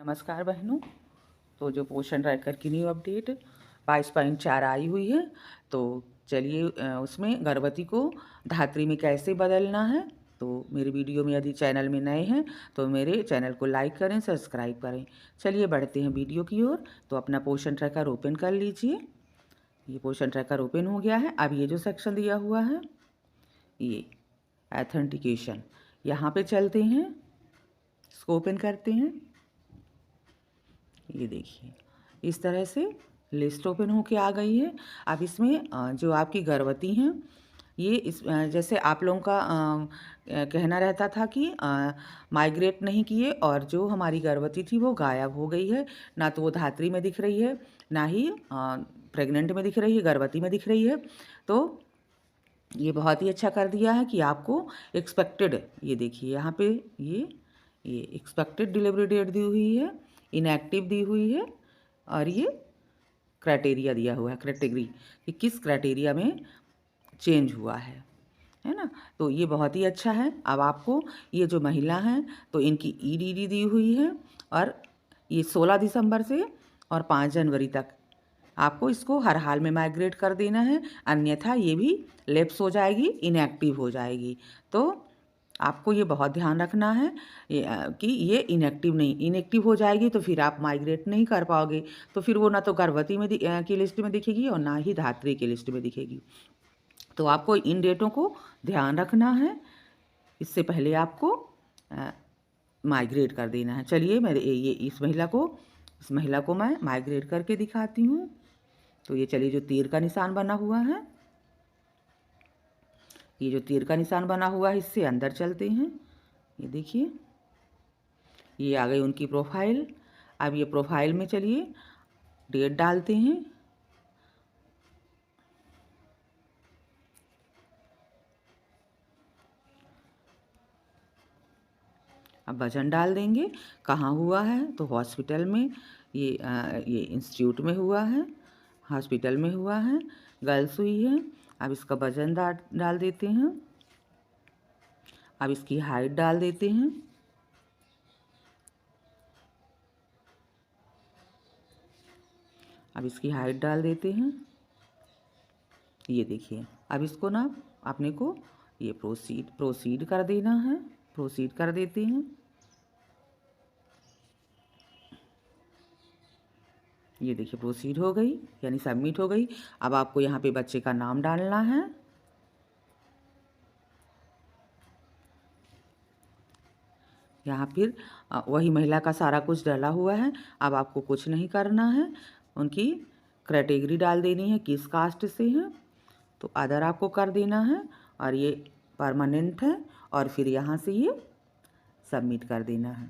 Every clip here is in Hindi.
नमस्कार बहनों। तो जो पोषण ट्रैकर की न्यू अपडेट 22.4 आई हुई है, तो चलिए उसमें गर्भवती को धात्री में कैसे बदलना है। तो मेरे वीडियो में यदि चैनल में नए हैं तो मेरे चैनल को लाइक करें, सब्सक्राइब करें। चलिए बढ़ते हैं वीडियो की ओर। तो अपना पोषण ट्रैकर ओपन कर लीजिए। ये पोषण ट्रैकर ओपन हो गया है। अब ये जो सेक्शन दिया हुआ है, ये ऑथेंटिकेशन, यहाँ पे चलते हैं, इसको ओपन करते हैं। ये देखिए इस तरह से लिस्ट ओपन होके आ गई है। अब इसमें जो आपकी गर्भवती हैं, ये इस जैसे आप लोगों का कहना रहता था कि माइग्रेट नहीं किए, और जो हमारी गर्भवती थी वो गायब हो गई है। ना तो वो धात्री में दिख रही है, ना ही प्रेग्नेंट में दिख रही है, गर्भवती में दिख रही है। तो ये बहुत ही अच्छा कर दिया है कि आपको एक्सपेक्टेड, ये देखिए यहाँ पे ये एक्सपेक्टेड डिलीवरी डेट दी हुई है, इनएक्टिव दी हुई है, और ये क्राइटेरिया दिया हुआ है, कैटेगरी कि किस क्राइटेरिया में चेंज हुआ है ना। तो ये बहुत ही अच्छा है। अब आपको ये जो महिला हैं तो इनकी ईडीडी दी हुई है, और ये 16 दिसंबर से और 5 जनवरी तक आपको इसको हर हाल में माइग्रेट कर देना है, अन्यथा ये भी लैप्स हो जाएगी, इनएक्टिव हो जाएगी। तो आपको ये बहुत ध्यान रखना है कि ये इनएक्टिव नहीं, इनएक्टिव हो जाएगी तो फिर आप माइग्रेट नहीं कर पाओगे। तो फिर वो ना तो गर्भवती में की लिस्ट में दिखेगी और ना ही धात्री की लिस्ट में दिखेगी। तो आपको इन डेटों को ध्यान रखना है, इससे पहले आपको माइग्रेट कर देना है। चलिए मैं ये इस महिला को मैं माइग्रेट करके दिखाती हूँ। तो ये चलिए जो तीर का निशान बना हुआ है, ये जो तीर का निशान बना हुआ है, इससे अंदर चलते हैं। ये देखिए ये आ गई उनकी प्रोफाइल। अब ये प्रोफाइल में चलिए डेट डालते हैं। अब वजन डाल देंगे। कहाँ हुआ है, तो हॉस्पिटल में, ये इंस्टीट्यूट में हुआ है, हॉस्पिटल में हुआ है, गर्ल्स हुई है। अब इसका वजन डाल देते हैं। अब इसकी हाइट डाल देते हैं। अब इसकी हाइट डाल देते हैं। ये देखिए अब इसको ना अपने को ये प्रोसीड कर देना है, प्रोसीड कर देते हैं। ये देखिए प्रोसीड हो गई, यानी सबमिट हो गई। अब आपको यहाँ पे बच्चे का नाम डालना है। यहाँ फिर वही महिला का सारा कुछ डाला हुआ है। अब आपको कुछ नहीं करना है, उनकी कैटेगरी डाल देनी है, किस कास्ट से है, तो अदर आपको कर देना है, और ये परमानेंट है, और फिर यहाँ से ये सबमिट कर देना है।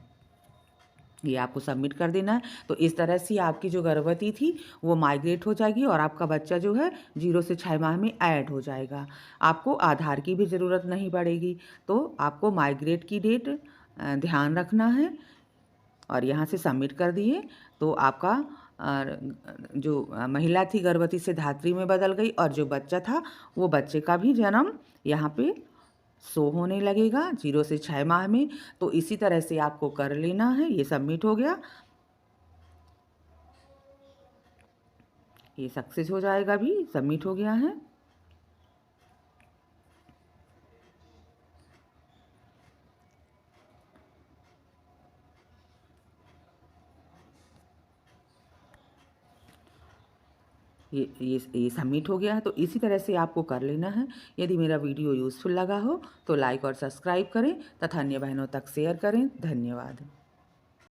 ये आपको सबमिट कर देना है। तो इस तरह से आपकी जो गर्भवती थी वो माइग्रेट हो जाएगी, और आपका बच्चा जो है 0 से 6 माह में ऐड हो जाएगा। आपको आधार की भी ज़रूरत नहीं पड़ेगी। तो आपको माइग्रेट की डेट ध्यान रखना है, और यहाँ से सबमिट कर दिए तो आपका जो महिला थी गर्भवती से धात्री में बदल गई, और जो बच्चा था वो बच्चे का भी जन्म यहाँ पे शो होने लगेगा 0 से 6 माह में। तो इसी तरह से आपको कर लेना है। ये सबमिट हो गया, ये सक्सेस हो जाएगा, भी सबमिट हो गया है। ये सबमिट हो गया है। तो इसी तरह से आपको कर लेना है। यदि मेरा वीडियो यूज़फुल लगा हो तो लाइक और सब्सक्राइब करें तथा अन्य बहनों तक शेयर करें। धन्यवाद।